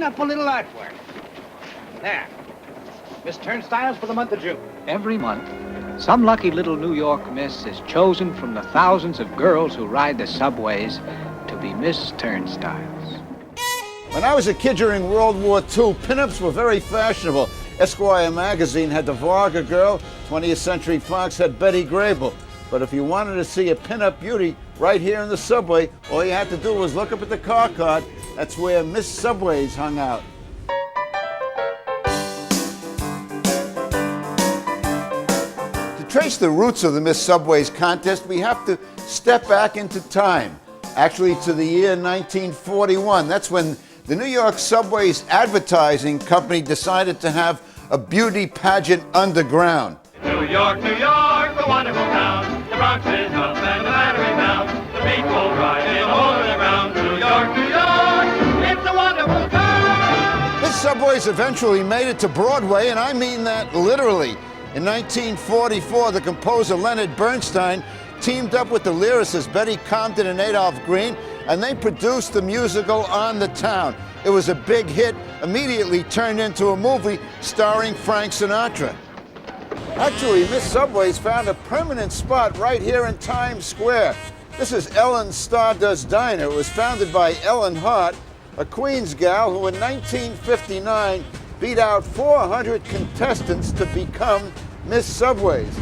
hang up a little artwork. There. Miss Turnstiles for the month of June. Every month, some lucky little New York miss is chosen from the thousands of girls who ride the subways to be Miss Turnstiles. When I was a kid during World War II, pinups were very fashionable. Esquire magazine had the Varga girl, 20th Century Fox had Betty Grable. But if you wanted to see a pinup beauty right here in the subway, all you had to do was look up at the car card. That's where Miss Subways hung out. To trace the roots of the Miss Subways contest, we have to step back into time. Actually, to the year 1941. That's when the New York Subways Advertising Company decided to have a beauty pageant underground. New York, the wonderful town. The Bronx is up and the Battery down. The people ride in a hole in the ground. New York, it's a wonderful town. Miss Subways eventually made it to Broadway, and I mean that literally. In 1944, the composer Leonard Bernstein teamed up with the lyricists Betty Comden and Adolph Green, and they produced the musical On the Town. It was a big hit, immediately turned into a movie starring Frank Sinatra. Actually, Miss Subways found a permanent spot right here in Times Square. This is Ellen's Stardust Diner. It was founded by Ellen Hart, a Queens gal who in 1959 beat out 400 contestants to become Miss Subways.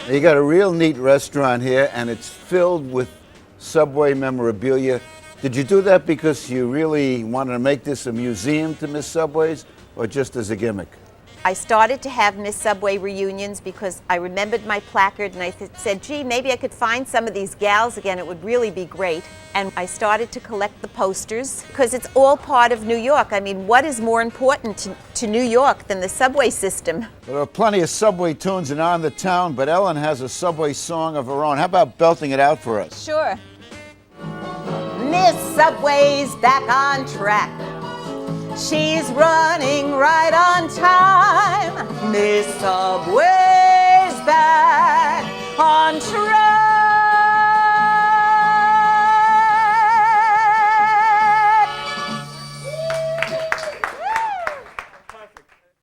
You got a real neat restaurant here, and it's filled with Subway memorabilia. Did you do that because you really wanted to make this a museum to Miss Subways, or just as a gimmick? I started to have Miss Subway reunions because I remembered my placard, and I said, gee, maybe I could find some of these gals again. It would really be great. And I started to collect the posters because it's all part of New York. I mean, what is more important to New York than the subway system? There are plenty of Subway tunes in On the Town, but Ellen has a Subway song of her own. How about belting it out for us? Sure. Miss Subway's back on track. She's running right on time. Miss Subway